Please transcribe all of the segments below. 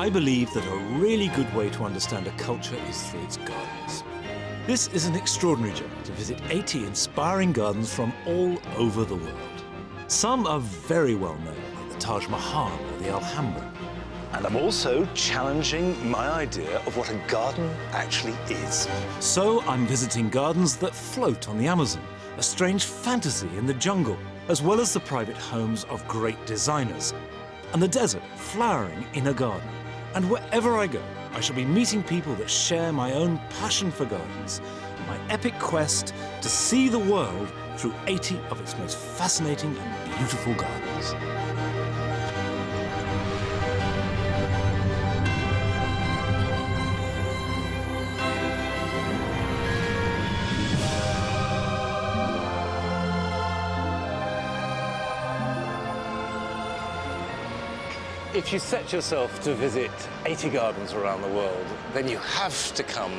I believe that a really good way to understand a culture is through its gardens. This is an extraordinary journey to visit 80 inspiring gardens from all over the world. Some are very well known, like the Taj Mahal or the Alhambra. And I'm also challenging my idea of what a garden actually is. So I'm visiting gardens that float on the Amazon, a strange fantasy in the jungle, as well as the private homes of great designers, and the desert flowering in a garden. And wherever I go, I shall be meeting people that share my own passion for gardens, my epic quest to see the world through 80 of its most fascinating and beautiful gardens. If you set yourself to visit 80 gardens around the world, then you have to come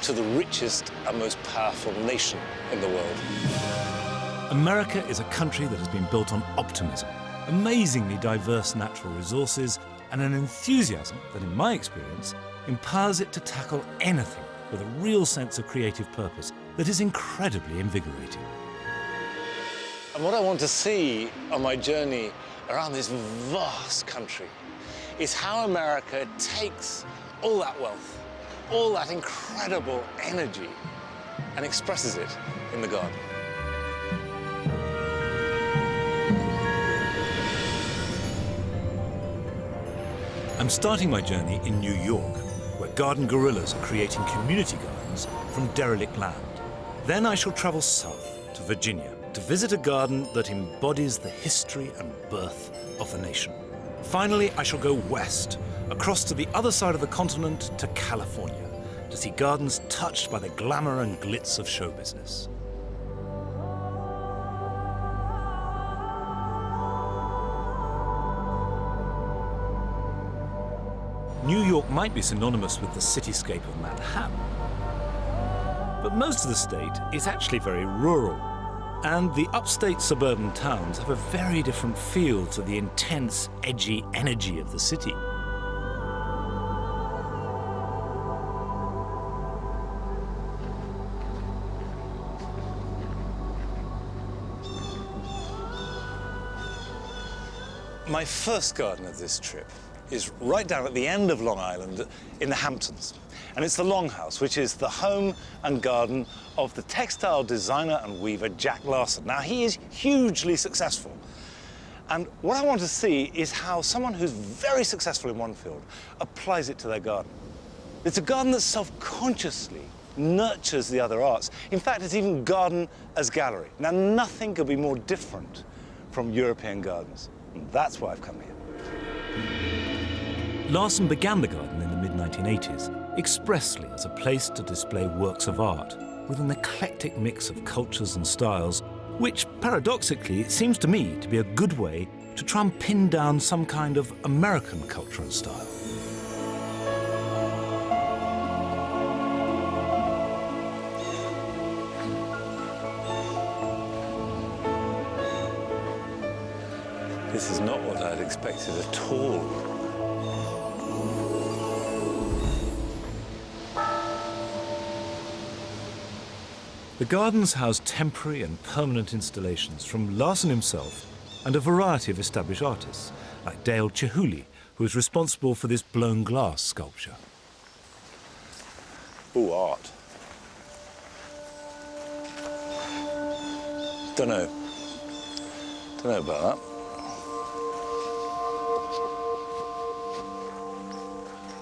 to the richest and most powerful nation in the world. America is a country that has been built on optimism, amazingly diverse natural resources, and an enthusiasm that, in my experience, empowers it to tackle anything with a real sense of creative purpose that is incredibly invigorating. And what I want to see on my journey around this vast country is how America takes all that wealth, all that incredible energy, and expresses it in the garden. I'm starting my journey in New York, where garden guerrillas are creating community gardens from derelict land. Then I shall travel south to Virginia to visit a garden that embodies the history and birth of the nation. Finally, I shall go west, across to the other side of the continent to California, to see gardens touched by the glamour and glitz of show business. New York might be synonymous with the cityscape of Manhattan, but most of the state is actually very rural. And the upstate suburban towns have a very different feel to the intense, edgy energy of the city. My first garden of this trip is right down at the end of Long Island in the Hamptons. And it's the Longhouse, which is the home and garden of the textile designer and weaver Jack Larson. Now, he is hugely successful. And what I want to see is how someone who's very successful in one field applies it to their garden. It's a garden that self-consciously nurtures the other arts. In fact, it's even garden as gallery. Now, nothing could be more different from European gardens. And that's why I've come here. Larson began the garden in the mid-1980s, expressly as a place to display works of art with an eclectic mix of cultures and styles, which, paradoxically, seems to me to be a good way to try and pin down some kind of American culture and style. This is not what I'd expected at all. The gardens house temporary and permanent installations from Larson himself and a variety of established artists, like Dale Chihuly, who is responsible for this blown glass sculpture. Ooh, art. Don't know about that.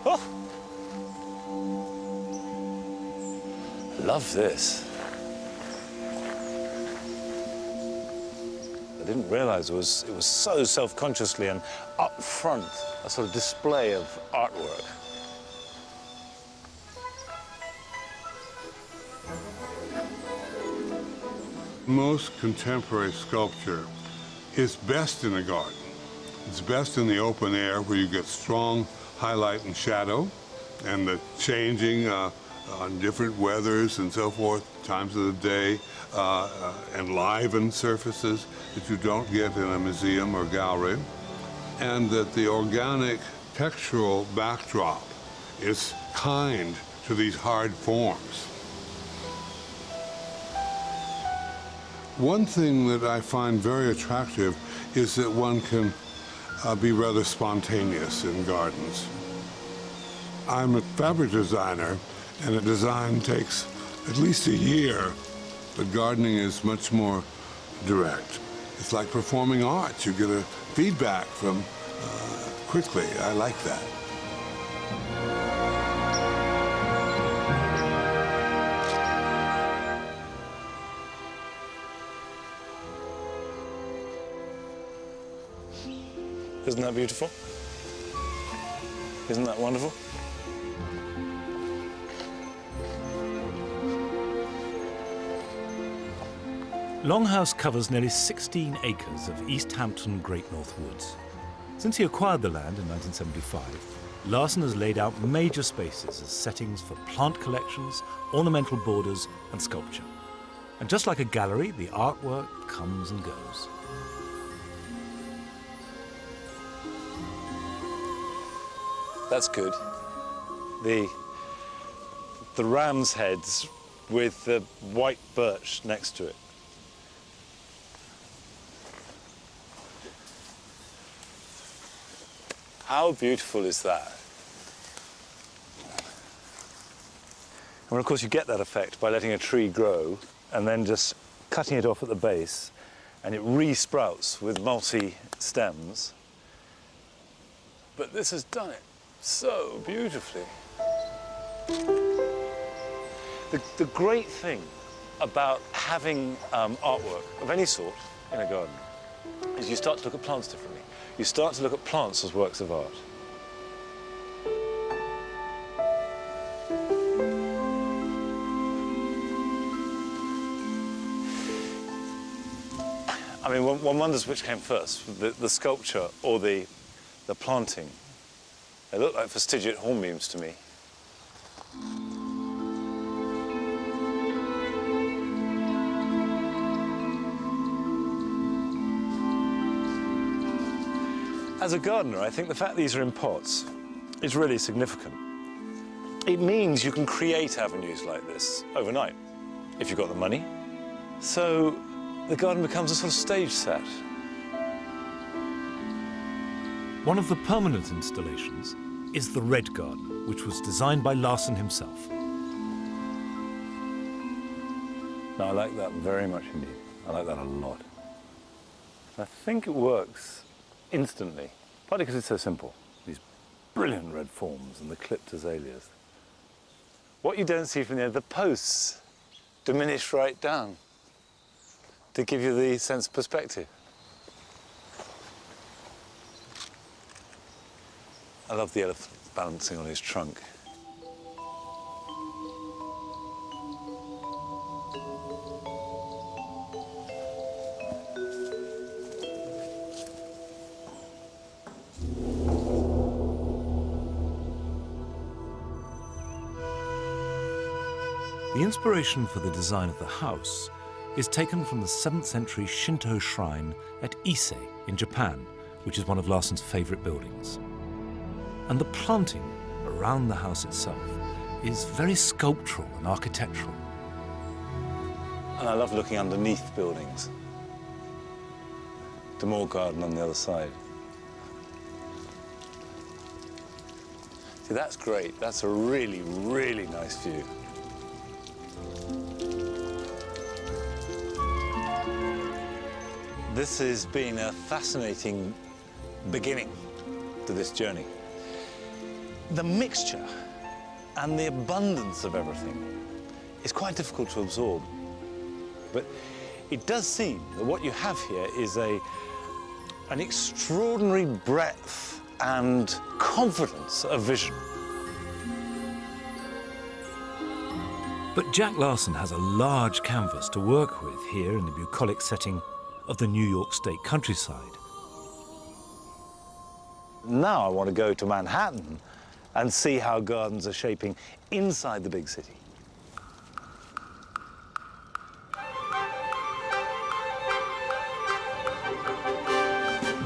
Oh! Love this. I didn't realize it was so self-consciously and up front, a sort of display of artwork. Most contemporary sculpture is best in a garden. It's best in the open air where you get strong highlight and shadow and the changing on different weathers and so forth, times of the day, enlivened surfaces that you don't get in a museum or gallery, and that the organic architectural backdrop is kind to these hard forms. One thing that I find very attractive is that one can be rather spontaneous in gardens. I'm a fabric designer, and a design takes at least a year, but gardening is much more direct. It's like performing arts. You get a feedback from quickly. I like that. Isn't that beautiful? Isn't that wonderful? Longhouse covers nearly 16 acres of East Hampton Great North Woods. Since he acquired the land in 1975, Larson has laid out major spaces as settings for plant collections, ornamental borders and sculpture. And just like a gallery, the artwork comes and goes. That's good. The ram's heads with the white birch next to it. How beautiful is that? And of course you get that effect by letting a tree grow and then just cutting it off at the base, and it re-sprouts with multi-stems. But this has done it so beautifully. The great thing about having artwork of any sort in a garden is you start to look at plants differently. You start to look at plants as works of art. I mean, one wonders which came first, the sculpture or the planting. They look like fastigiate hornbeams to me. As a gardener, I think the fact these are in pots is really significant. It means you can create avenues like this overnight, if you've got the money. So the garden becomes a sort of stage set. One of the permanent installations is the Red Garden, which was designed by Larson himself. No, I like that very much indeed. I like that a lot. I think it works instantly, partly because it's so simple. These brilliant red forms and the clipped azaleas. What you don't see from there, the posts diminish right down to give you the sense of perspective. I love the elephant balancing on his trunk. The inspiration for the design of the house is taken from the 7th century Shinto shrine at Ise in Japan, which is one of Larson's favorite buildings. And the planting around the house itself is very sculptural and architectural. And I love looking underneath buildings. The Moore Garden on the other side. See, that's great. That's a really, really nice view. This has been a fascinating beginning to this journey. The mixture and the abundance of everything is quite difficult to absorb. But it does seem that what you have here is an extraordinary breadth and confidence of vision. But Jack Larson has a large canvas to work with here in the bucolic setting of the New York State countryside. Now I want to go to Manhattan and see how gardens are shaping inside the big city.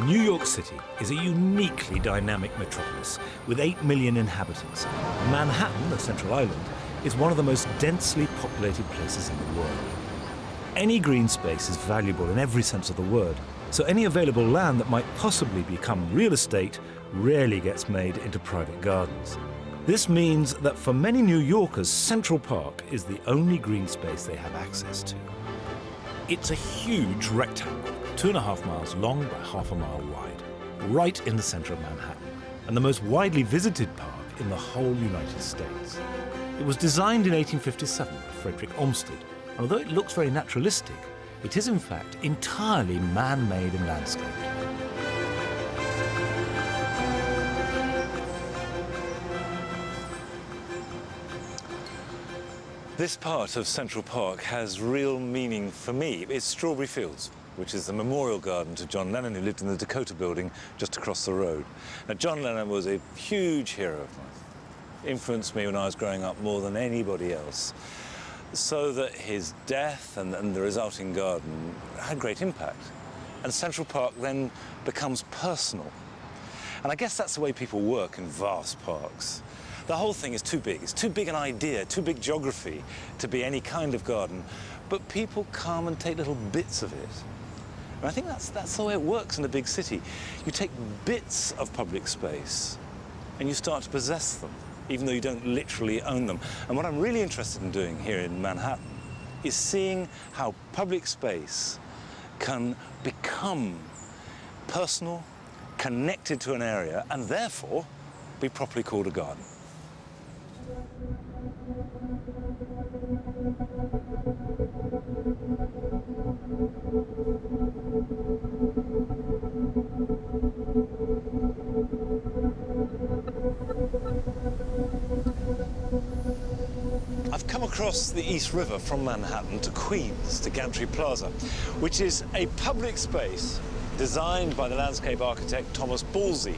New York City is a uniquely dynamic metropolis with 8 million inhabitants. Manhattan, the central island, is one of the most densely populated places in the world. Any green space is valuable in every sense of the word, so any available land that might possibly become real estate rarely gets made into private gardens. This means that for many New Yorkers, Central Park is the only green space they have access to. It's a huge rectangle, 2.5 miles long by half a mile wide, right in the center of Manhattan, and the most widely visited park in the whole United States. It was designed in 1857 by Frederick Olmsted, and although it looks very naturalistic, it is in fact entirely man-made and landscaped. This part of Central Park has real meaning for me. It's Strawberry Fields, which is the memorial garden to John Lennon, who lived in the Dakota building just across the road. Now, John Lennon was a huge hero of mine. Influenced me when I was growing up more than anybody else, so that his death and the resulting garden had great impact. And Central Park then becomes personal. And I guess that's the way people work in vast parks. The whole thing is too big. It's too big an idea, too big geography to be any kind of garden, but people come and take little bits of it. And I think that's the way it works in a big city. You take bits of public space and you start to possess them, even though you don't literally own them. And what I'm really interested in doing here in Manhattan is seeing how public space can become personal, connected to an area, and therefore be properly called a garden. I've come across the East River from Manhattan to Queens, to Gantry Plaza, which is a public space designed by the landscape architect Thomas Ballsy.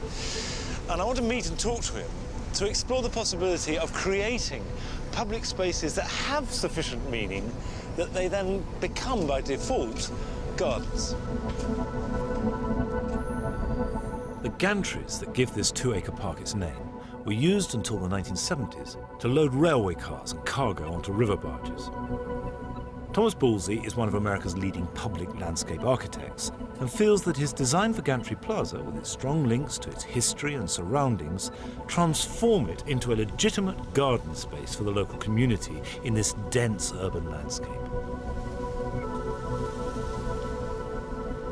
And I want to meet and talk to him to explore the possibility of creating public spaces that have sufficient meaning that they then become, by default, gardens. The gantries that give this 2-acre park its name were used until the 1970s to load railway cars and cargo onto river barges. Thomas Ballsy is one of America's leading public landscape architects and feels that his design for Gantry Plaza, with its strong links to its history and surroundings, transform it into a legitimate garden space for the local community in this dense urban landscape.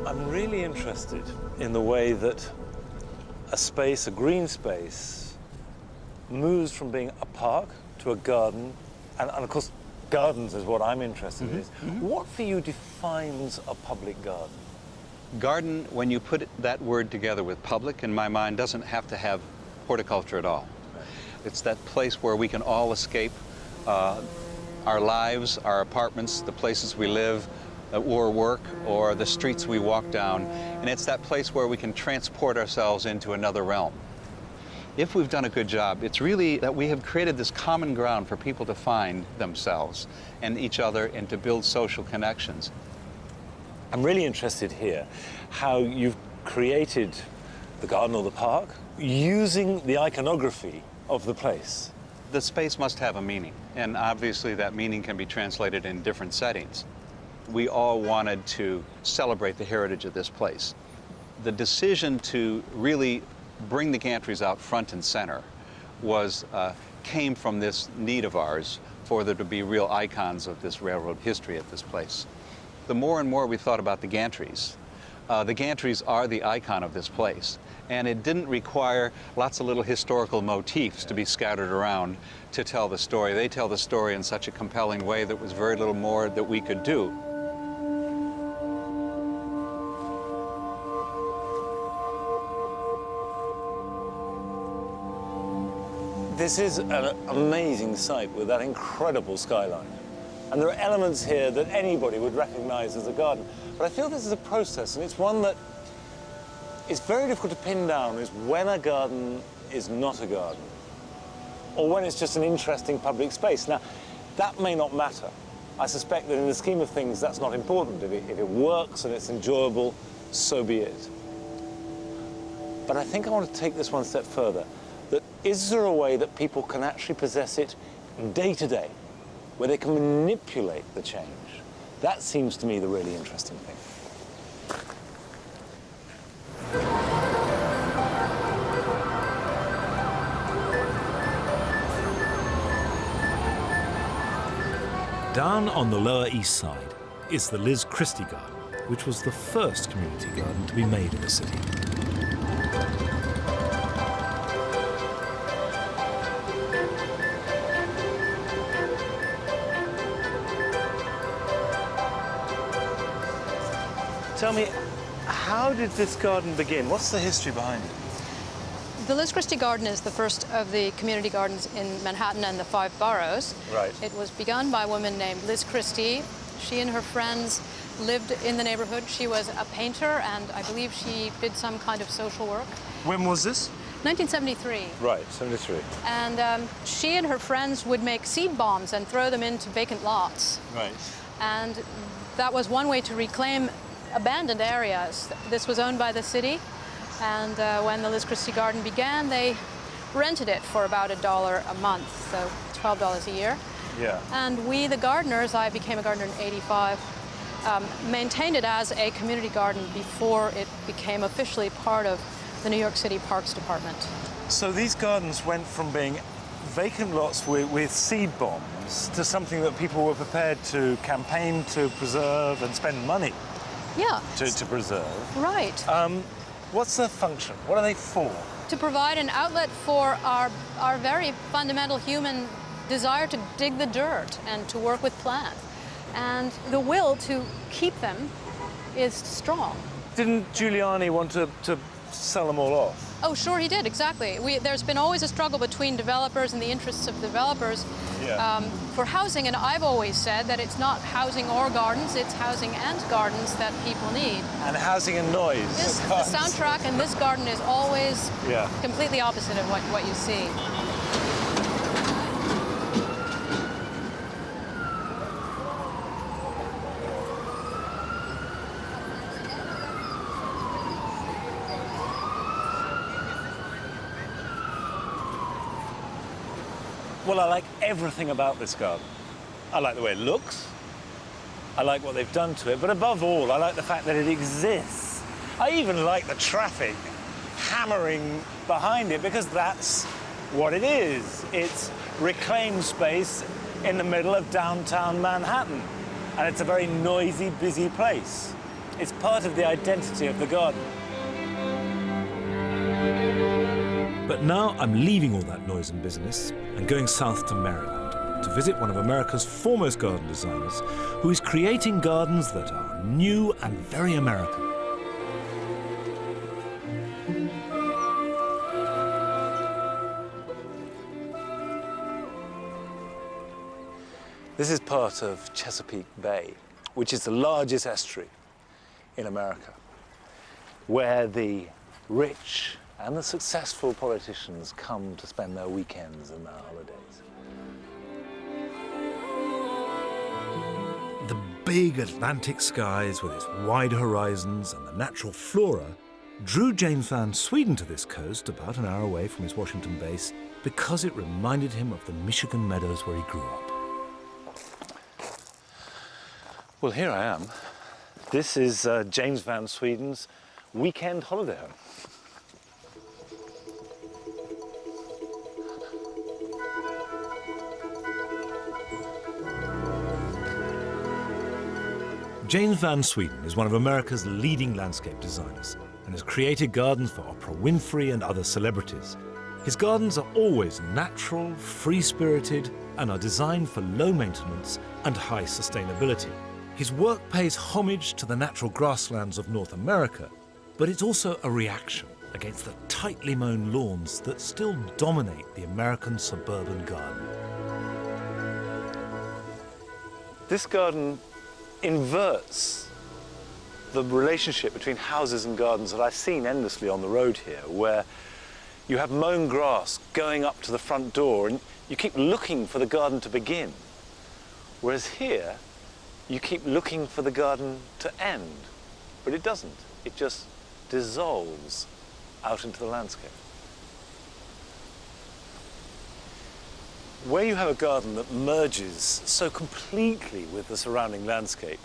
I'm really interested in the way that a space, a green space, moves from being a park to a garden, and of course, gardens is what I'm interested in. What for you defines a public garden? Garden, when you put that word together with public, in my mind, doesn't have to have horticulture at all. Right. It's that place where we can all escape our lives, our apartments, the places we live, or work, or the streets we walk down, and it's that place where we can transport ourselves into another realm. If we've done a good job, it's really that we have created this common ground for people to find themselves and each other and to build social connections. I'm really interested here how you've created the garden or the park using the iconography of the place. The space must have a meaning, and obviously that meaning can be translated in different settings. We all wanted to celebrate the heritage of this place. The decision to really bring the gantries out front and center came from this need of ours for there to be real icons of this railroad history at this place. The more and more we thought about the gantries are the icon of this place. And it didn't require lots of little historical motifs to be scattered around to tell the story. They tell the story in such a compelling way that was very little more that we could do. This is an amazing site with that incredible skyline. And there are elements here that anybody would recognize as a garden. But I feel this is a process, and it's one that is very difficult to pin down, is when a garden is not a garden, or when it's just an interesting public space. Now, that may not matter. I suspect that in the scheme of things, that's not important. If it works and it's enjoyable, so be it. But I think I want to take this one step further. That is there a way that people can actually possess it day to day, where they can manipulate the change? That seems to me the really interesting thing. Down on the Lower East Side is the Liz Christie Garden, which was the first community garden to be made in the city. Tell me, how did this garden begin? What's the history behind it? The Liz Christie Garden is the first of the community gardens in Manhattan and the 5 boroughs. Right. It was begun by a woman named Liz Christie. She and her friends lived in the neighborhood. She was a painter, and I believe she did some kind of social work. When was this? 1973. Right, 73. And she and her friends would make seed bombs and throw them into vacant lots. Right. And that was one way to reclaim abandoned areas. This was owned by the city. And when the Liz Christie Garden began, they rented it for about $1 a month, so $12 a year. Yeah. And we, the gardeners, I became a gardener in '85, maintained it as a community garden before it became officially part of the New York City Parks Department. So these gardens went from being vacant lots with seed bombs to something that people were prepared to campaign to preserve and spend money Yeah. to preserve. Right. What's their function? What are they for? To provide an outlet for our very fundamental human desire to dig the dirt and to work with plants. And the will to keep them is strong. Didn't Giuliani want to sell them all off? Oh, sure he did, exactly. There's been always a struggle between developers and the interests of developers for housing, and I've always said that it's not housing or gardens, it's housing and gardens that people need. And housing and noise. The soundtrack in this garden is always Yeah. completely opposite of what you see. Well, I like everything about this garden. I like the way it looks. I like what they've done to it. But above all, I like the fact that it exists. I even like the traffic hammering behind it because that's what it is. It's reclaimed space in the middle of downtown Manhattan. And it's a very noisy, busy place. It's part of the identity of the garden. But now I'm leaving all that noise and business and going south to Maryland to visit one of America's foremost garden designers who is creating gardens that are new and very American. This is part of Chesapeake Bay, which is the largest estuary in America, where the rich and the successful politicians come to spend their weekends and their holidays. The big Atlantic skies with its wide horizons and the natural flora drew James Van Sweden to this coast about an hour away from his Washington base because it reminded him of the Michigan meadows where he grew up. Well, here I am. This is James Van Sweden's weekend holiday home. James Van Sweden is one of America's leading landscape designers and has created gardens for Oprah Winfrey and other celebrities. His gardens are always natural, free-spirited, and are designed for low maintenance and high sustainability. His work pays homage to the natural grasslands of North America, but it's also a reaction against the tightly mown lawns that still dominate the American suburban garden. This garden inverts the relationship between houses and gardens that I've seen endlessly on the road here, where you have mown grass going up to the front door and you keep looking for the garden to begin. Whereas here, you keep looking for the garden to end, but it doesn't. It just dissolves out into the landscape. Where you have a garden that merges so completely with the surrounding landscape,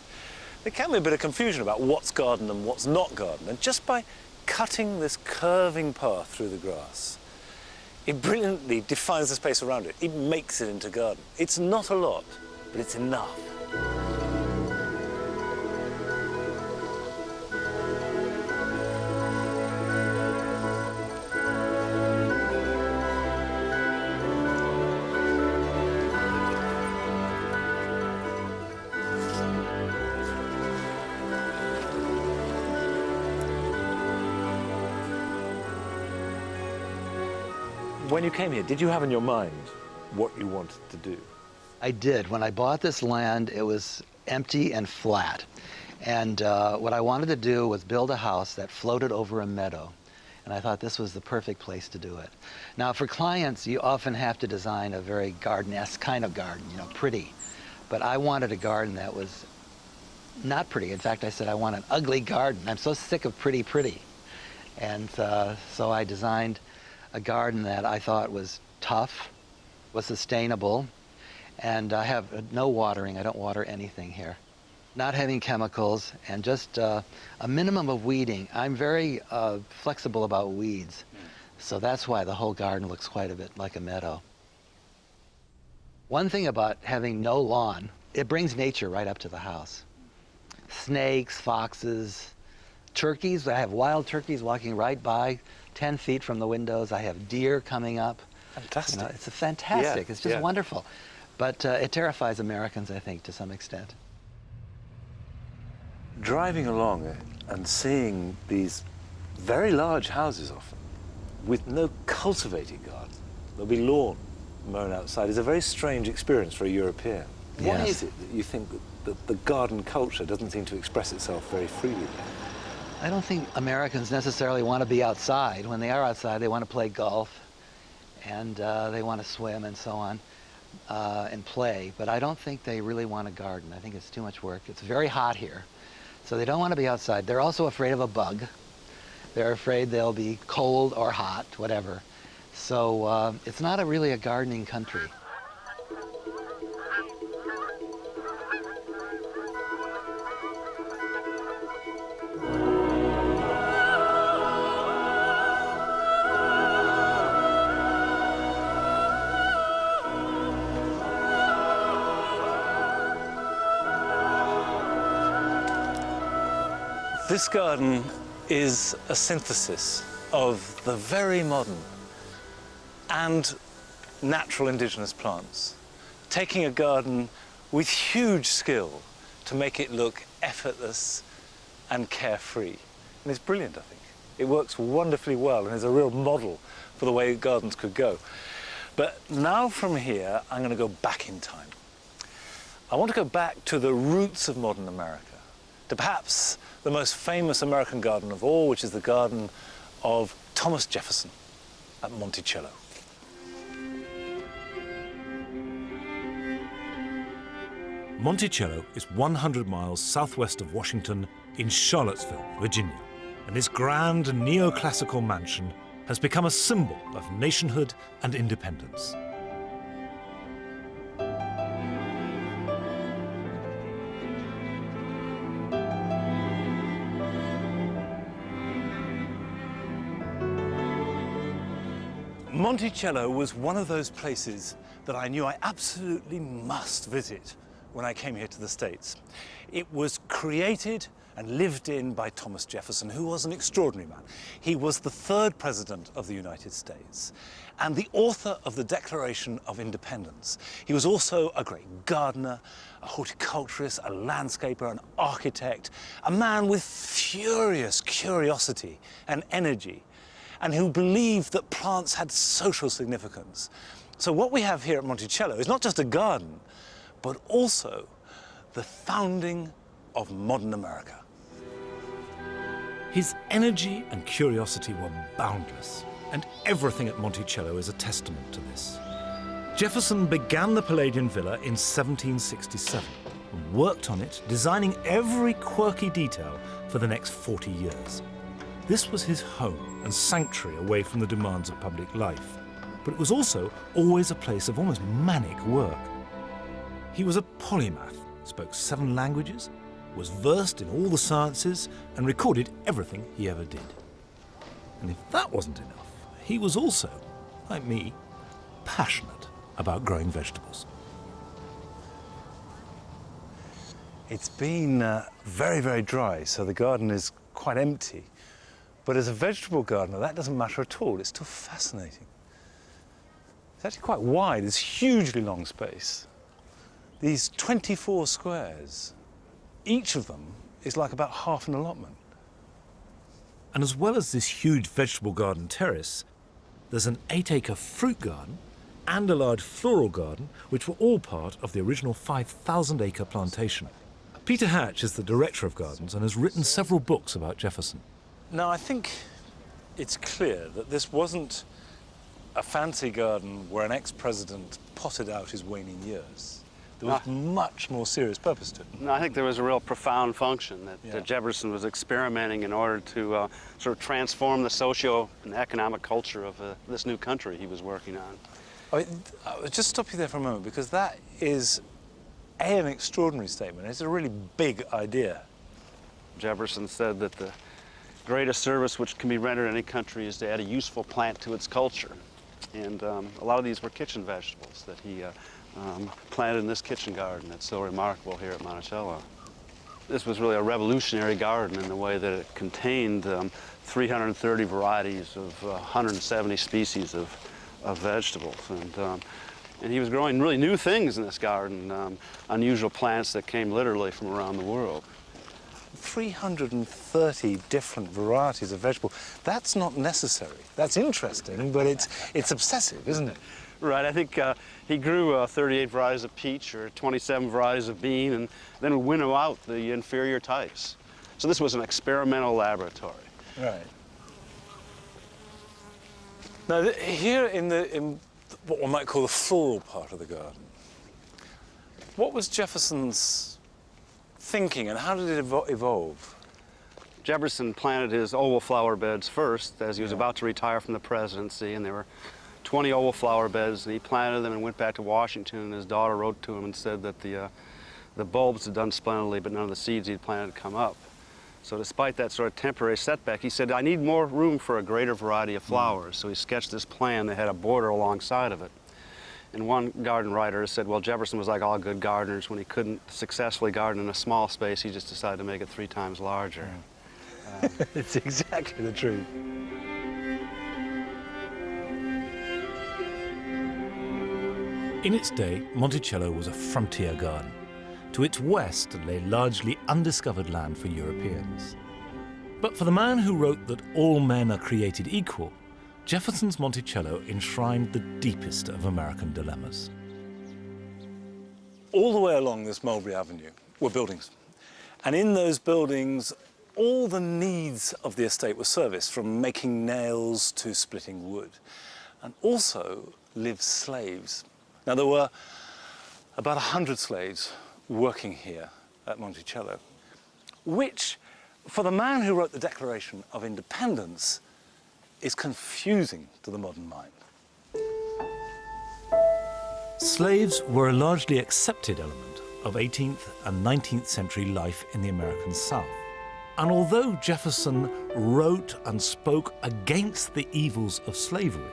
there can be a bit of confusion about what's garden and what's not garden. And just by cutting this curving path through the grass, it brilliantly defines the space around it. It makes it into garden. It's not a lot, but it's enough. When you came here, did you have in your mind what you wanted to do? I did. When I bought this land, it was empty and flat. And what I wanted to do was build a house that floated over a meadow. And I thought this was the perfect place to do it. Now, for clients, you often have to design a very garden-esque kind of garden, you know, pretty. But I wanted a garden that was not pretty. In fact, I said I want an ugly garden. I'm so sick of pretty. And so I designed a garden that I thought was tough, was sustainable, and I have no watering. I don't water anything here. Not having chemicals, and just a minimum of weeding. I'm very flexible about weeds, so that's why the whole garden looks quite a bit like a meadow. One thing about having no lawn, it brings nature right up to the house. Snakes, foxes, turkeys. I have wild turkeys walking right by, 10 feet from the windows. I have deer coming up. Fantastic. You know, it's fantastic. Yeah, it's just yeah. wonderful. But it terrifies Americans, I think, to some extent. Driving along it and seeing these very large houses often with no cultivated garden, there'll be lawn mown outside, is a very strange experience for a European. Why Yes. is it that you think that the garden culture doesn't seem to express itself very freely there? I don't think Americans necessarily want to be outside. When they are outside, they want to play golf, and they want to swim and so on, and play. But I don't think they really want a garden. I think it's too much work. It's very hot here, so they don't want to be outside. They're also afraid of a bug. They're afraid they'll be cold or hot, whatever. So it's not really a gardening country. This garden is a synthesis of the very modern and natural indigenous plants, taking a garden with huge skill to make it look effortless and carefree. And it's brilliant, I think. It works wonderfully well and is a real model for the way gardens could go. But now from here, I'm going to go back in time. I want to go back to the roots of modern America, to perhaps the most famous American garden of all, which is the garden of Thomas Jefferson at Monticello. Monticello is 100 miles southwest of Washington in Charlottesville, Virginia. And this grand neoclassical mansion has become a symbol of nationhood and independence. Monticello was one of those places that I knew I absolutely must visit when I came here to the States. It was created and lived in by Thomas Jefferson, who was an extraordinary man. He was the third president of the United States and the author of the Declaration of Independence. He was also a great gardener, a horticulturist, a landscaper, an architect, a man with furious curiosity and energy, and who believed that plants had social significance. So what we have here at Monticello is not just a garden, but also the founding of modern America. His energy and curiosity were boundless, and everything at Monticello is a testament to this. Jefferson began the Palladian Villa in 1767 and worked on it, designing every quirky detail for the next 40 years. This was his home and sanctuary away from the demands of public life. But it was also always a place of almost manic work. He was a polymath, spoke 7 languages, was versed in all the sciences, and recorded everything he ever did. And if that wasn't enough, he was also, like me, passionate about growing vegetables. It's been very, very dry, so the garden is quite empty. But as a vegetable gardener, that doesn't matter at all. It's still fascinating. It's actually quite wide. It's hugely long space. These 24 squares, each of them is like about half an allotment. And as well as this huge vegetable garden terrace, there's an 8-acre fruit garden and a large floral garden, which were all part of the original 5,000-acre plantation. Peter Hatch is the director of gardens and has written several books about Jefferson. Now, I think it's clear that this wasn't a fancy garden where an ex-president potted out his waning years. There was much more serious purpose to it. No, I think there was a real profound function that Jefferson was experimenting in order to sort of transform the socio and economic culture of this new country he was working on. I'll just stop you there for a moment, because that is an extraordinary statement. It's a really big idea. Jefferson said that the greatest service which can be rendered in any country is to add a useful plant to its culture. And a lot of these were kitchen vegetables that he planted in this kitchen garden that's so remarkable here at Monticello. This was really a revolutionary garden in the way that it contained 330 varieties of 170 species of vegetables. And he was growing really new things in this garden, unusual plants that came literally from around the world. 330 different varieties of vegetable. That's not necessary. That's interesting, but it's obsessive, isn't it? Right, I think he grew 38 varieties of peach or 27 varieties of bean, and then would winnow out the inferior types. So this was an experimental laboratory. Right. Now, here in what one might call the floral part of the garden, what was Jefferson's thinking, and how did it evolve? Jefferson planted his oval flower beds first as he was about to retire from the presidency, and there were 20 oval flower beds, and he planted them and went back to Washington, and his daughter wrote to him and said that the bulbs had done splendidly, but none of the seeds he'd planted had come up. So despite that sort of temporary setback, he said, I need more room for a greater variety of flowers. So he sketched this plan that had a border alongside of it. And one garden writer said, well, Jefferson was like all good gardeners. When he couldn't successfully garden in a small space, he just decided to make it 3 times larger. It's exactly the truth. In its day, Monticello was a frontier garden. To its west lay largely undiscovered land for Europeans. But for the man who wrote that all men are created equal, Jefferson's Monticello enshrined the deepest of American dilemmas. All the way along this Mulberry Avenue were buildings. And in those buildings, all the needs of the estate were serviced, from making nails to splitting wood. And also lived slaves. Now, there were about 100 slaves working here at Monticello, which, for the man who wrote the Declaration of Independence, is confusing to the modern mind. Slaves were a largely accepted element of 18th and 19th century life in the American South. And although Jefferson wrote and spoke against the evils of slavery,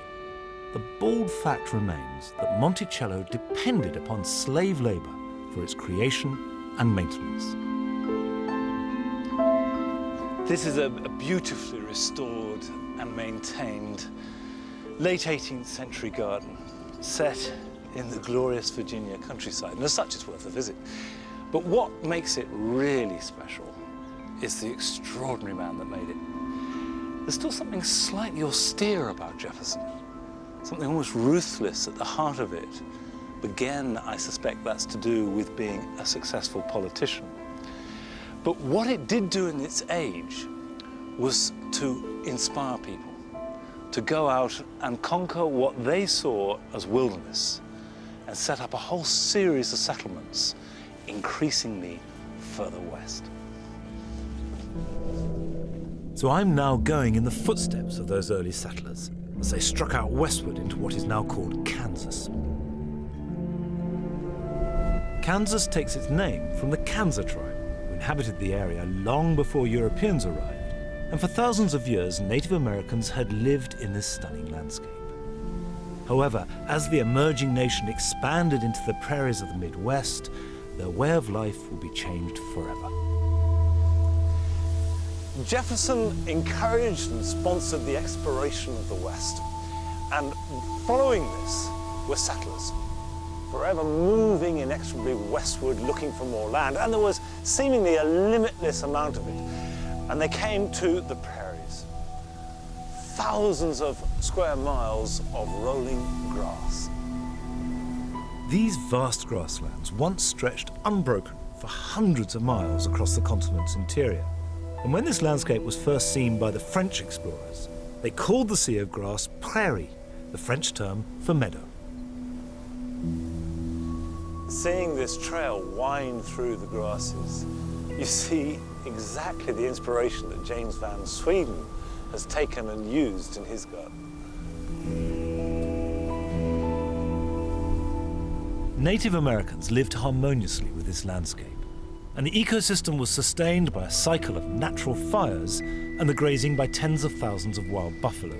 the bald fact remains that Monticello depended upon slave labor for its creation and maintenance. This is a beautifully restored and maintained late 18th century garden set in the glorious Virginia countryside, and as such it's worth a visit. But what makes it really special is the extraordinary man that made it. There's still something slightly austere about Jefferson, something almost ruthless at the heart of it. Again, I suspect that's to do with being a successful politician. But what it did do in its age was to inspire people, to go out and conquer what they saw as wilderness and set up a whole series of settlements, increasingly further west. So I'm now going in the footsteps of those early settlers as they struck out westward into what is now called Kansas. Kansas takes its name from the Kansa tribe, who inhabited the area long before Europeans arrived, and for thousands of years Native Americans had lived in this stunning landscape. However, as the emerging nation expanded into the prairies of the Midwest, their way of life would be changed forever. Jefferson encouraged and sponsored the exploration of the West, and following this were settlers, forever moving inexorably westward looking for more land, and there was seemingly a limitless amount of it. And they came to the prairies, thousands of square miles of rolling grass. These vast grasslands once stretched unbroken for hundreds of miles across the continent's interior. And when this landscape was first seen by the French explorers, they called the sea of grass prairie, the French term for meadow. Seeing this trail wind through the grasses, you see exactly the inspiration that James van Sweden has taken and used in his garden. Native Americans lived harmoniously with this landscape, and the ecosystem was sustained by a cycle of natural fires and the grazing by tens of thousands of wild buffalo.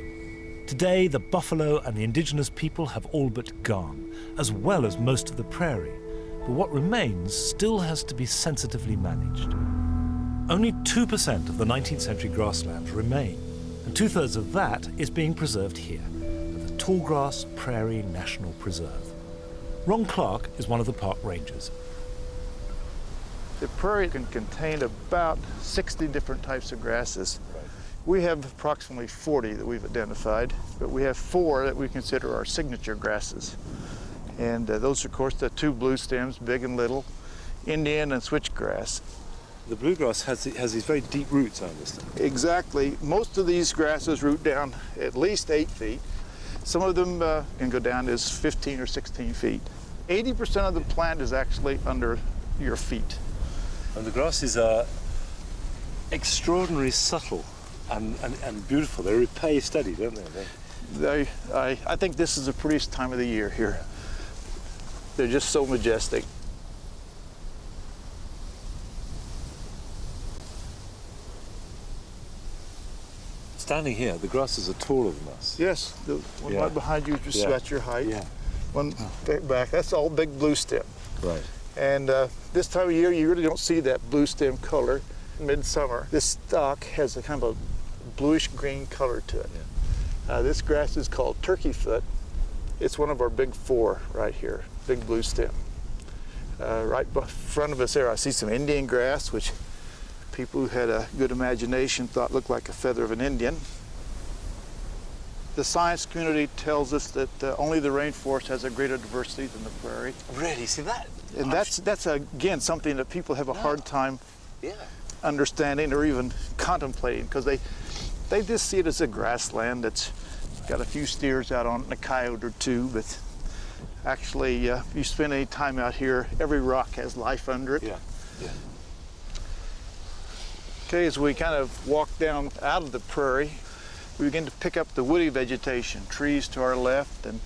Today, the buffalo and the indigenous people have all but gone, as well as most of the prairie, but what remains still has to be sensitively managed. Only 2% of the 19th century grasslands remain, and 2/3 of that is being preserved here, at the Tallgrass Prairie National Preserve. Ron Clark is one of the park rangers. The prairie can contain about 60 different types of grasses. We have approximately 40 that we've identified, but we have 4 that we consider our signature grasses. And those are, of course, the 2 blue stems, big and little, Indian and switchgrass. The bluegrass has these very deep roots, I understand. Exactly. Most of these grasses root down at least 8 feet. Some of them can go down as 15 or 16 feet. 80% of the plant is actually under your feet. And the grasses are extraordinarily subtle and beautiful. They repay study, don't they? I think this is the prettiest time of the year here. They're just so majestic. Standing here, the grasses are taller than us. Yes, the one right behind you just about your height. Yeah. One back, that's all big blue stem. Right. And this time of year, you really don't see that blue stem color. Midsummer, this stalk has a kind of a bluish-green color to it. Yeah. This grass is called turkey foot. It's one of our big 4 right here, big blue stem. Right in front of us there, I see some Indian grass, which people who had a good imagination thought looked like a feather of an Indian. The science community tells us that only the rainforest has a greater diversity than the prairie. Really? See that? And that's again, something that people have a hard time understanding or even contemplating, because they just see it as a grassland that's got a few steers out on it and a coyote or 2, but actually, if you spend any time out here, every rock has life under it. Yeah. Okay, as we kind of walk down out of the prairie, we begin to pick up the woody vegetation, trees to our left, and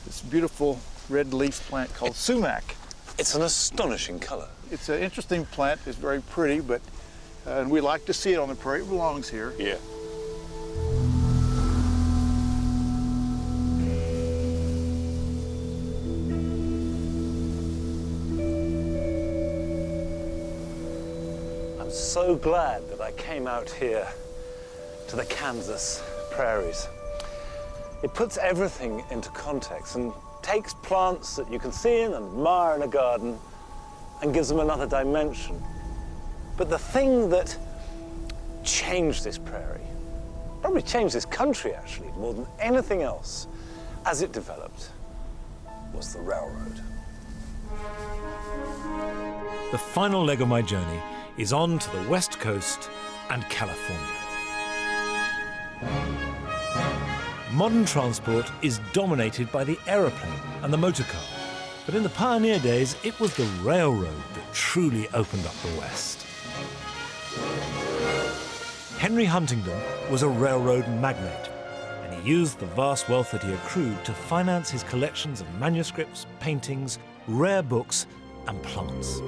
this beautiful red leaf plant called sumac. It's an astonishing color. It's an interesting plant. It's very pretty, but and we like to see it on the prairie. It belongs here. Yeah. I'm so glad that I came out here to the Kansas prairies. It puts everything into context and takes plants that you can see and admire in a garden and gives them another dimension. But the thing that changed this prairie, probably changed this country actually, more than anything else, as it developed, was the railroad. The final leg of my journey is on to the West Coast and California. Modern transport is dominated by the aeroplane and the motor car, but in the pioneer days, it was the railroad that truly opened up the West. Henry Huntingdon was a railroad magnate, and he used the vast wealth that he accrued to finance his collections of manuscripts, paintings, rare books, and plants.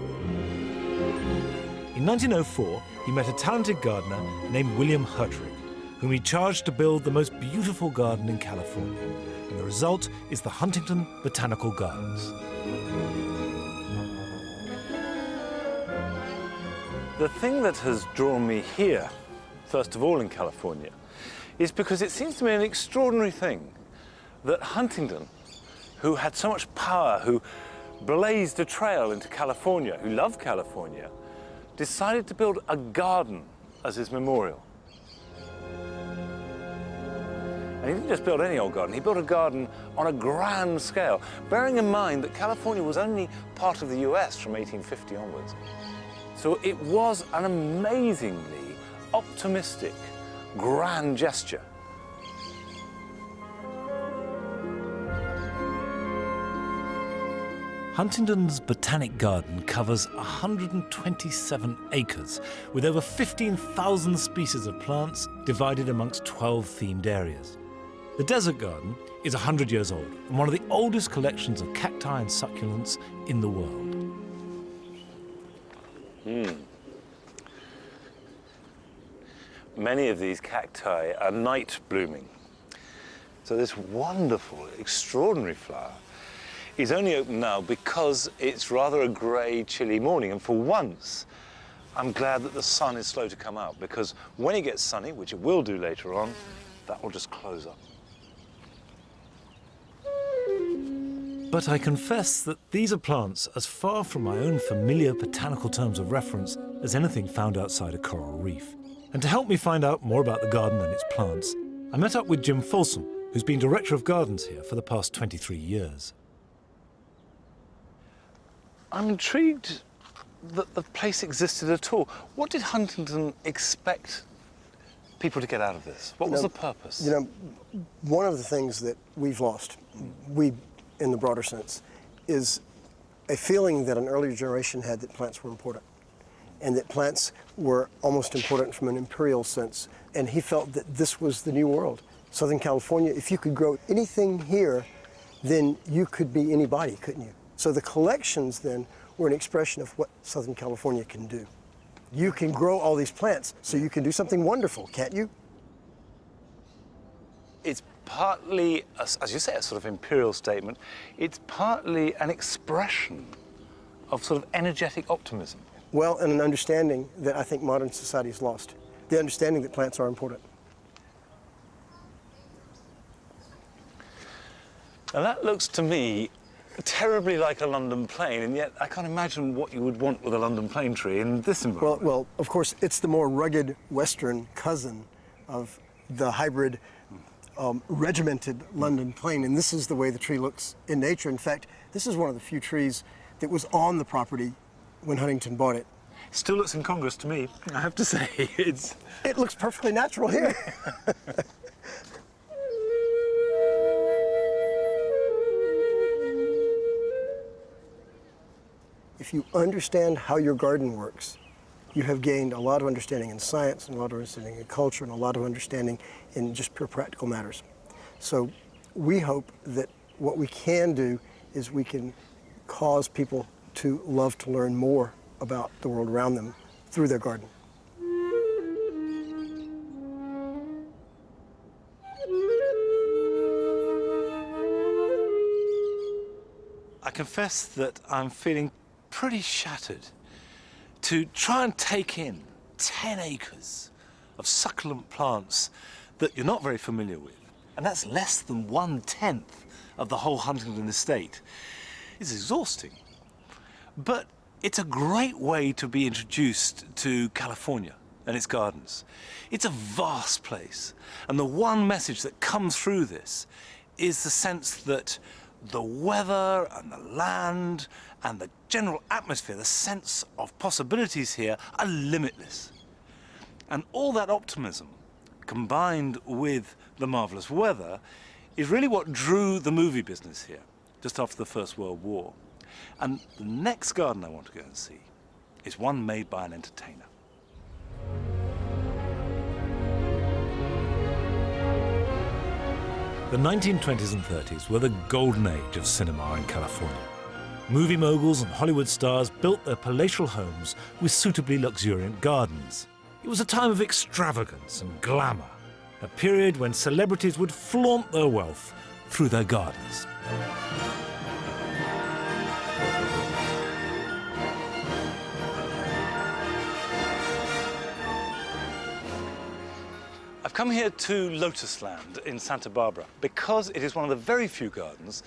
In 1904, he met a talented gardener named William Hertrig, whom he charged to build the most beautiful garden in California. And the result is the Huntington Botanical Gardens. The thing that has drawn me here, first of all in California, is because it seems to me an extraordinary thing that Huntington, who had so much power, who blazed a trail into California, who loved California, decided to build a garden as his memorial. And he didn't just build any old garden, he built a garden on a grand scale, bearing in mind that California was only part of the US from 1850 onwards. So it was an amazingly optimistic, grand gesture. Huntington's Botanic Garden covers 127 acres with over 15,000 species of plants divided amongst 12 themed areas. The Desert Garden is 100 years old and one of the oldest collections of cacti and succulents in the world. Many of these cacti are night blooming. So this wonderful, extraordinary flower is only open now because it's rather a grey, chilly morning. And for once, I'm glad that the sun is slow to come out, because when it gets sunny, which it will do later on, that will just close up. But I confess that these are plants as far from my own familiar botanical terms of reference as anything found outside a coral reef. And to help me find out more about the garden and its plants, I met up with Jim Folsom, who's been Director of Gardens here for the past 23 years. I'm intrigued that the place existed at all. What did Huntington expect people to get out of this? What was the purpose? You know, one of the things that we've lost, we in the broader sense, is a feeling that an earlier generation had that plants were important, and that plants were almost important from an imperial sense. And he felt that this was the new world. Southern California, if you could grow anything here, then you could be anybody, couldn't you? So the collections then were an expression of what Southern California can do. You can grow all these plants, so you can do something wonderful, can't you? It's partly, as you say, a sort of imperial statement. It's partly an expression of sort of energetic optimism. Well, and an understanding that I think modern society has lost. The understanding that plants are important. Now that looks to me terribly like a London plane, and yet I can't imagine what you would want with a London plane tree in this environment. Well, of course, it's the more rugged western cousin of the hybrid regimented London plane, and this is the way the tree looks in nature. In fact, this is one of the few trees that was on the property when Huntington bought it. Still looks incongruous to me, I have to say. It looks perfectly natural here. If you understand how your garden works, you have gained a lot of understanding in science, and a lot of understanding in culture, and a lot of understanding in just pure practical matters. So we hope that what we can do is we can cause people to love to learn more about the world around them through their garden. I confess that I'm feeling pretty shattered to try and take in 10 acres of succulent plants that you're not very familiar with, and that's less than 1/10 of the whole Huntington estate. It's exhausting, but it's a great way to be introduced to California and its gardens. It's a vast place, and the one message that comes through this is the sense that the weather and the land and the general atmosphere, the sense of possibilities here are limitless. And all that optimism, combined with the marvelous weather, is really what drew the movie business here, just after the First World War. And the next garden I want to go and see is one made by an entertainer. The 1920s and 30s were the golden age of cinema in California. Movie moguls and Hollywood stars built their palatial homes with suitably luxuriant gardens. It was a time of extravagance and glamour, a period when celebrities would flaunt their wealth through their gardens. I've come here to Lotus Land in Santa Barbara because it is one of the very few gardens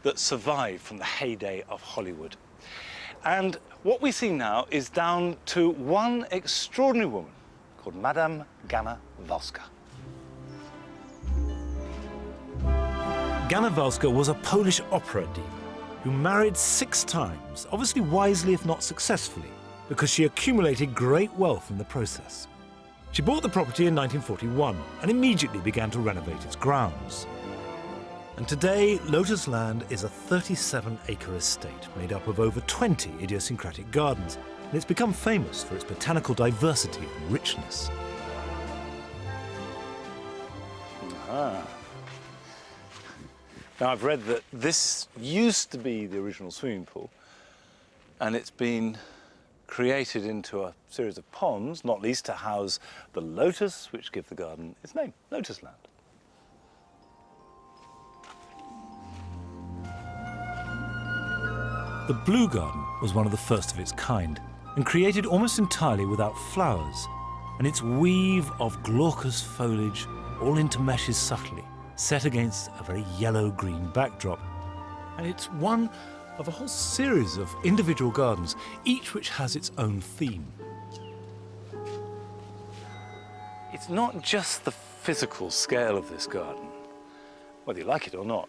that survived from the heyday of Hollywood. And what we see now is down to one extraordinary woman called Madame Ganna-Walska. Ganna-Walska was a Polish opera diva who married 6 times, obviously wisely if not successfully, because she accumulated great wealth in the process. She bought the property in 1941 and immediately began to renovate its grounds. And today, Lotus Land is a 37-acre estate made up of over 20 idiosyncratic gardens, and it's become famous for its botanical diversity and richness. Now, I've read that this used to be the original swimming pool, and it's been created into a series of ponds, not least to house the lotus, which give the garden its name, Lotus Land. The Blue Garden was one of the first of its kind, and created almost entirely without flowers, and its weave of glaucous foliage all intermeshes subtly, set against a very yellow-green backdrop. And it's one of a whole series of individual gardens, each which has its own theme. It's not just the physical scale of this garden, whether you like it or not.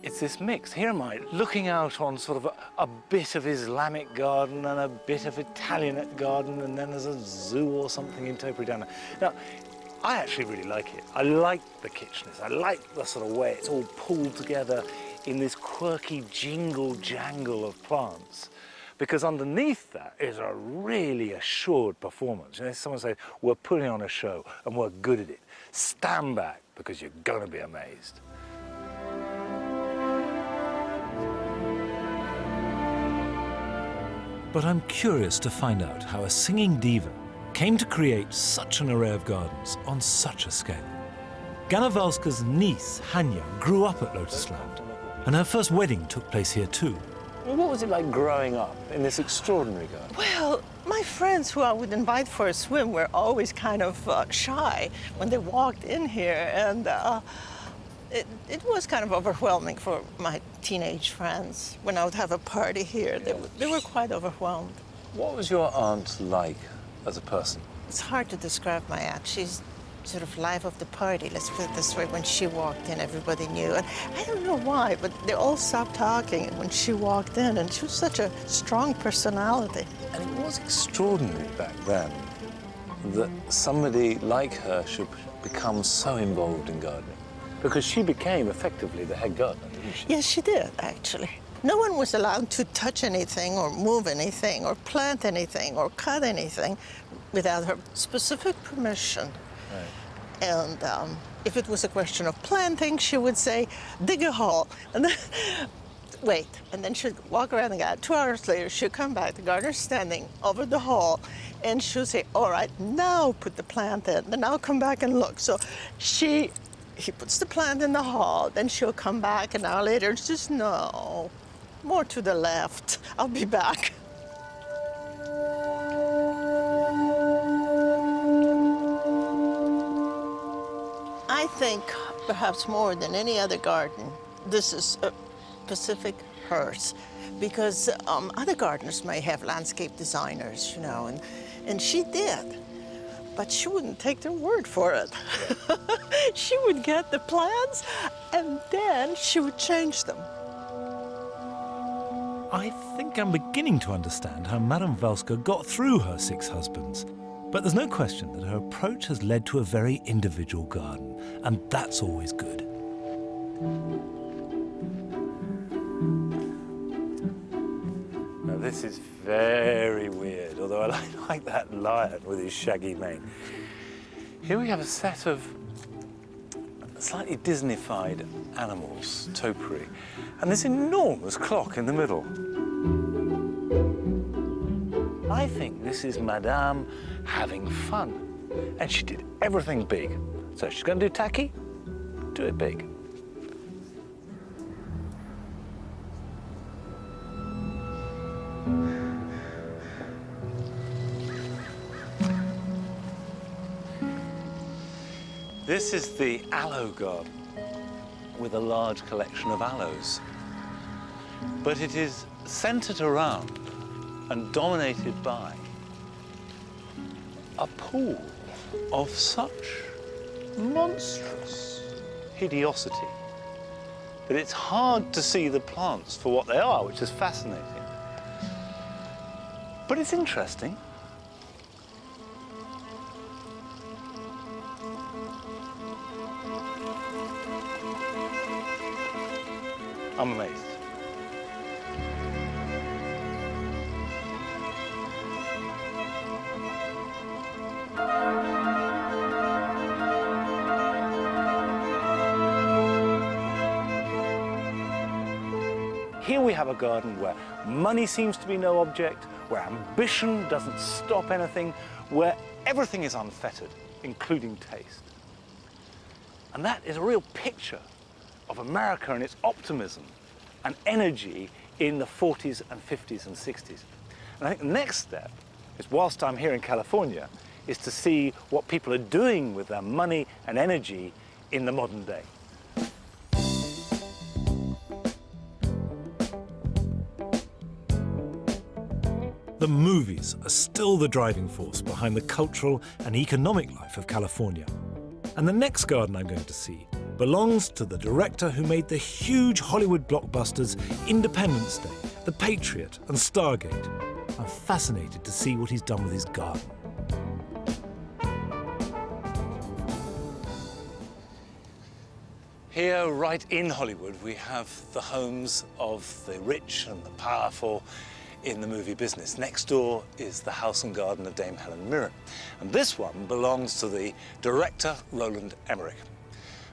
It's this mix. Here am I looking out on sort of a bit of Islamic garden and a bit of Italianate garden, and then there's a zoo or something in Toporidana. Now, I actually really like it. I like the kitschness. I like the sort of way it's all pulled together in this quirky jingle-jangle of plants, because underneath that is a really assured performance. You know, someone says, we're putting on a show and we're good at it. Stand back, because you're going to be amazed. But I'm curious to find out how a singing diva came to create such an array of gardens on such a scale. Ganna-Walska's niece, Hania, grew up at Lotus Land, and her first wedding took place here too. What was it like growing up in this extraordinary garden? Well, my friends who I would invite for a swim were always kind of shy when they walked in here, and it was kind of overwhelming for my teenage friends. When I would have a party here, they were quite overwhelmed. What was your aunt like as a person? It's hard to describe my aunt. She's sort of life of the party, let's put it this way. When she walked in, everybody knew. And I don't know why, but they all stopped talking when she walked in, and she was such a strong personality. And it was extraordinary back then that somebody like her should become so involved in gardening, because she became effectively the head gardener, didn't she? Yes, she did, actually. No one was allowed to touch anything or move anything or plant anything or cut anything without her specific permission. Right. And if it was a question of planting, she would say, dig a hole. And then, wait. And then she'd walk around the garden. 2 hours later, she'd come back, the gardener's standing over the hole, and she'd say, all right, now put the plant in. Then I'll come back and look. So he puts the plant in the hole, then she'll come back an hour later and she says, no, more to the left. I'll be back. I think perhaps more than any other garden, this is Pacific hers, because other gardeners may have landscape designers, you know, and she did. But she wouldn't take their word for it. She would get the plans, and then she would change them. I think I'm beginning to understand how Madame Walska got through her 6 husbands. But there's no question that her approach has led to a very individual garden, and that's always good. Now, this is very weird, although I like that lion with his shaggy mane. Here we have a set of slightly Disney-fied animals, topiary, and this enormous clock in the middle. I think this is Madame having fun, and she did everything big. So she's going to do tacky, do it big. This is the aloe garden with a large collection of aloes. But it is centered around and dominated by a pool of such monstrous hideosity that it's hard to see the plants for what they are, which is fascinating. But it's interesting. I'm amazed. Here we have a garden where money seems to be no object, where ambition doesn't stop anything, where everything is unfettered, including taste. And that is a real picture of America and its optimism and energy in the 40s and 50s and 60s. And I think the next step is, whilst I'm here in California, is to see what people are doing with their money and energy in the modern day. The movies are still the driving force behind the cultural and economic life of California. And the next garden I'm going to see belongs to the director who made the huge Hollywood blockbusters Independence Day, The Patriot and Stargate. I'm fascinated to see what he's done with his garden. Here, right in Hollywood, we have the homes of the rich and the powerful in the movie business. Next door is the house and garden of Dame Helen Mirren. And this one belongs to the director, Roland Emmerich.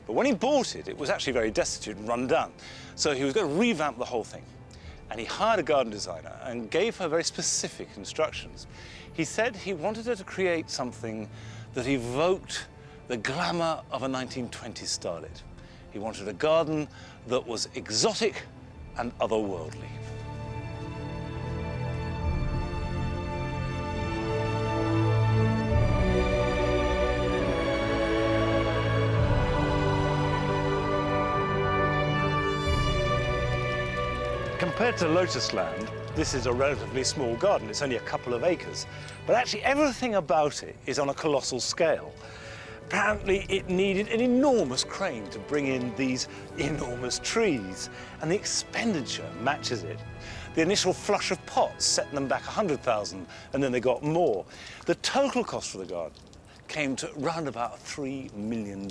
But when he bought it, it was actually very destitute and run down. So he was going to revamp the whole thing. And he hired a garden designer and gave her very specific instructions. He said he wanted her to create something that evoked the glamour of a 1920s starlet. He wanted a garden that was exotic and otherworldly. Compared to Lotus Land, this is a relatively small garden. It's only a couple of acres. But actually, everything about it is on a colossal scale. Apparently, it needed an enormous crane to bring in these enormous trees, and the expenditure matches it. The initial flush of pots set them back 100,000, and then they got more. The total cost for the garden came to round about $3 million.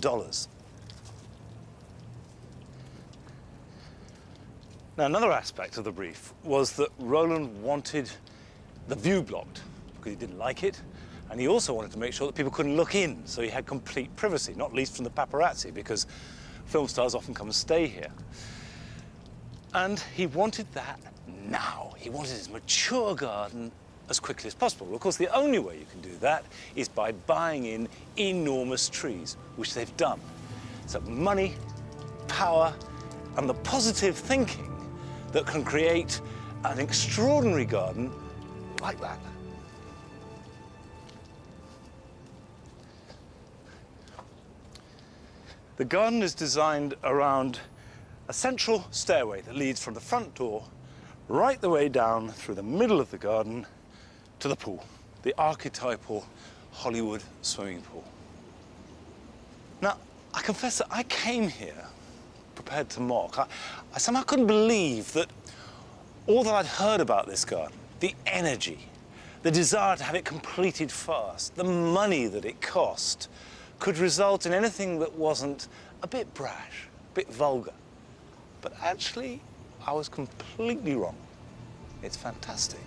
Now, another aspect of the brief was that Roland wanted the view blocked because he didn't like it, and he also wanted to make sure that people couldn't look in, so he had complete privacy, not least from the paparazzi, because film stars often come and stay here. And he wanted that now. He wanted his mature garden as quickly as possible. Of course, the only way you can do that is by buying in enormous trees, which they've done. So money, power, and the positive thinking that can create an extraordinary garden like that. The garden is designed around a central stairway that leads from the front door right the way down through the middle of the garden to the pool, the archetypal Hollywood swimming pool. Now, I confess that I came here prepared to mock. I somehow couldn't believe that all that I'd heard about this garden, the energy, the desire to have it completed fast, the money that it cost, could result in anything that wasn't a bit brash, a bit vulgar. But actually, I was completely wrong. It's fantastic.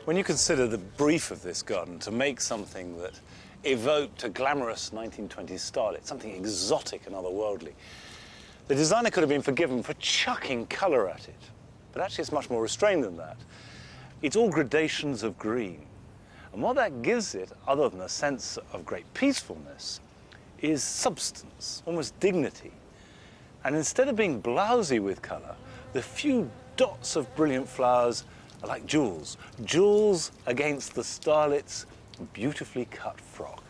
When you consider the brief of this garden, to make something that evoked a glamorous 1920s starlet, something exotic and otherworldly, the designer could have been forgiven for chucking colour at it. But actually it's much more restrained than that. It's all gradations of green. And what that gives it, other than a sense of great peacefulness, is substance, almost dignity. And instead of being blousy with colour, the few dots of brilliant flowers are like jewels. Jewels against the starlet's beautifully cut frock.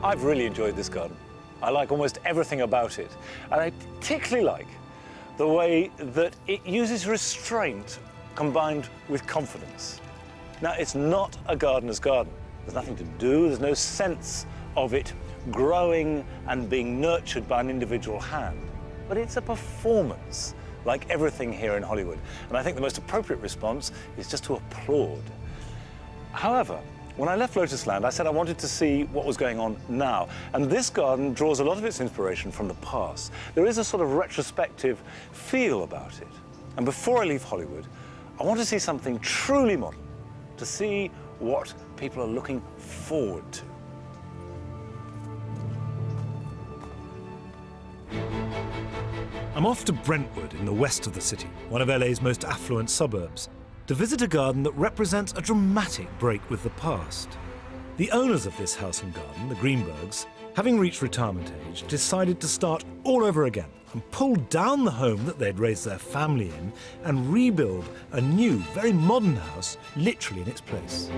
I've really enjoyed this garden. I like almost everything about it. And I particularly like the way that it uses restraint combined with confidence. Now, it's not a gardener's garden. There's nothing to do, there's no sense of it growing and being nurtured by an individual hand. But it's a performance, like everything here in Hollywood. And I think the most appropriate response is just to applaud. However, when I left Lotus Land, I said I wanted to see what was going on now. And this garden draws a lot of its inspiration from the past. There is a sort of retrospective feel about it. And before I leave Hollywood, I want to see something truly modern, to see what people are looking forward to. I'm off to Brentwood in the west of the city, one of LA's most affluent suburbs, to visit a garden that represents a dramatic break with the past. The owners of this house and garden, the Greenbergs, having reached retirement age, decided to start all over again and pull down the home that they'd raised their family in and rebuild a new, very modern house literally in its place.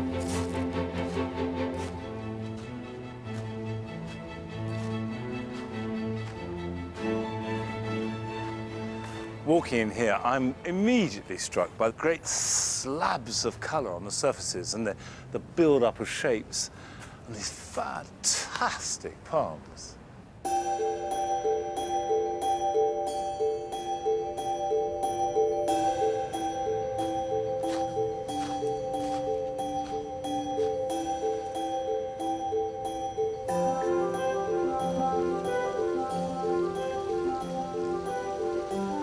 Walking in here, I'm immediately struck by the great slabs of colour on the surfaces and the build-up of shapes and these fantastic palms.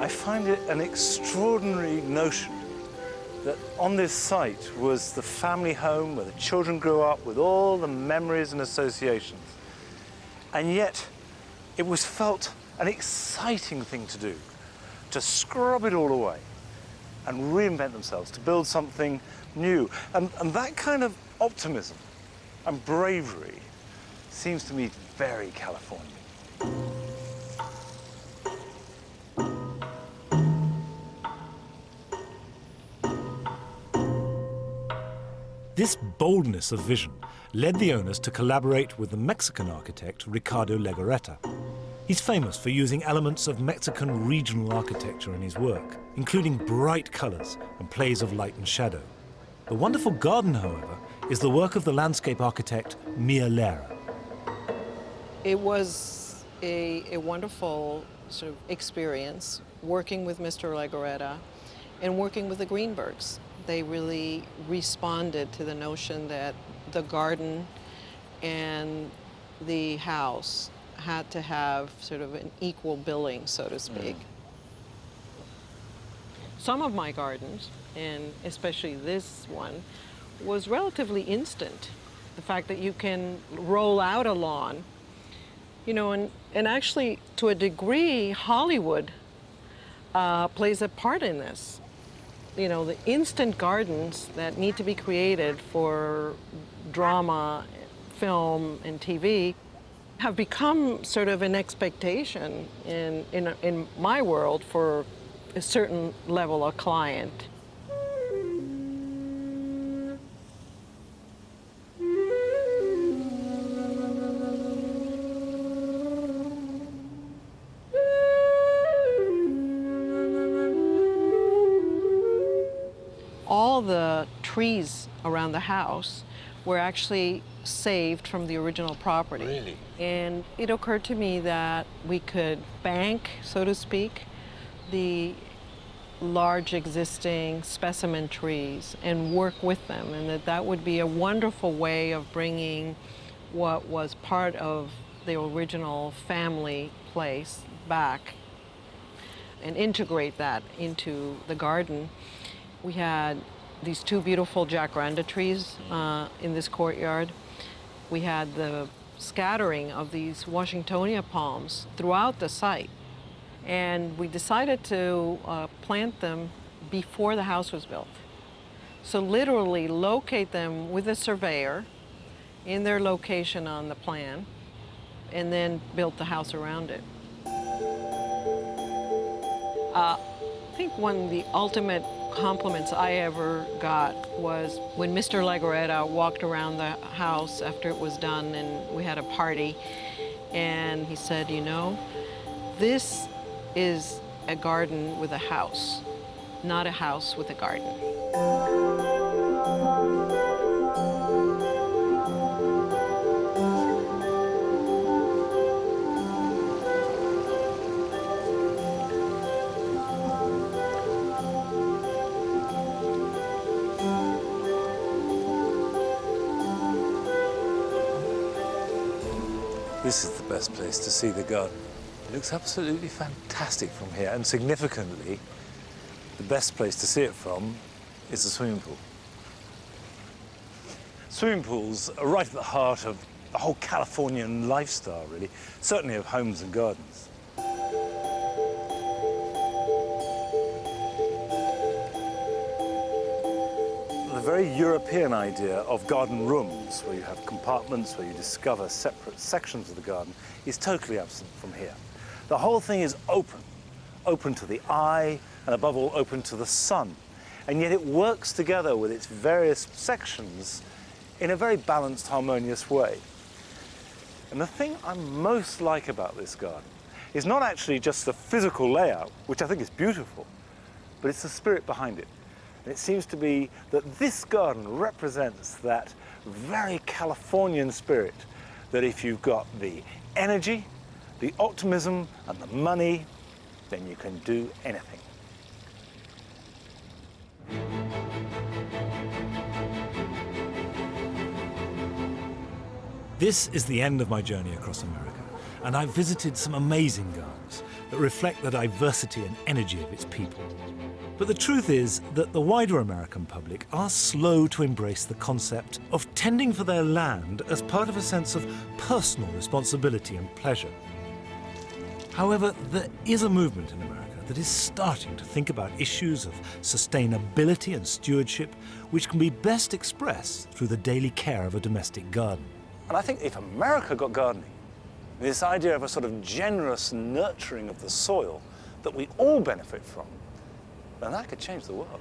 I find it an extraordinary notion that on this site was the family home where the children grew up with all the memories and associations. And yet it was felt an exciting thing to do, to scrub it all away and reinvent themselves, to build something new. And that kind of optimism and bravery seems to me very Californian. This boldness of vision led the owners to collaborate with the Mexican architect Ricardo Legorreta. He's famous for using elements of Mexican regional architecture in his work, including bright colors and plays of light and shadow. The wonderful garden, however, is the work of the landscape architect Mia Lera. It was a wonderful sort of experience working with Mr. Legorreta and working with the Greenbergs. They really responded to the notion that the garden and the house had to have sort of an equal billing, so to speak. Some of my gardens, and especially this one, was relatively instant. The fact that you can roll out a lawn, you know, and actually, to a degree, Hollywood plays a part in this. You know, the instant gardens that need to be created for drama, film, and TV have become sort of an expectation in my world for a certain level of client. All the trees around the house were actually saved from the original property. Really? And it occurred to me that we could bank, so to speak, the large existing specimen trees and work with them, and that would be a wonderful way of bringing what was part of the original family place back and integrate that into the garden. We had these two beautiful jacaranda trees in this courtyard. We had the scattering of these Washingtonia palms throughout the site. And we decided to plant them before the house was built. So literally locate them with a surveyor in their location on the plan, and then built the house around it. I think one of the ultimate compliments I ever got was when Mr. Legoretta walked around the house after it was done and we had a party, and he said, you know, this is a garden with a house, not a house with a garden. This is the best place to see the garden. It looks absolutely fantastic from here, and significantly, the best place to see it from is the swimming pool. Swimming pools are right at the heart of the whole Californian lifestyle, really, certainly of homes and gardens. The very European idea of garden rooms, where you have compartments where you discover separate sections of the garden, is totally absent from here. The whole thing is open to the eye, and above all, open to the sun. And yet it works together with its various sections in a very balanced, harmonious way. And the thing I most like about this garden is not actually just the physical layout, which I think is beautiful, but it's the spirit behind it. And it seems to be that this garden represents that very Californian spirit, that if you've got the energy, the optimism, and the money, then you can do anything. This is the end of my journey across America, and I've visited some amazing gardens that reflect the diversity and energy of its people. But the truth is that the wider American public are slow to embrace the concept of tending for their land as part of a sense of personal responsibility and pleasure. However, there is a movement in America that is starting to think about issues of sustainability and stewardship, which can be best expressed through the daily care of a domestic garden. And I think if America got gardening, this idea of a sort of generous nurturing of the soil that we all benefit from, then that could change the world.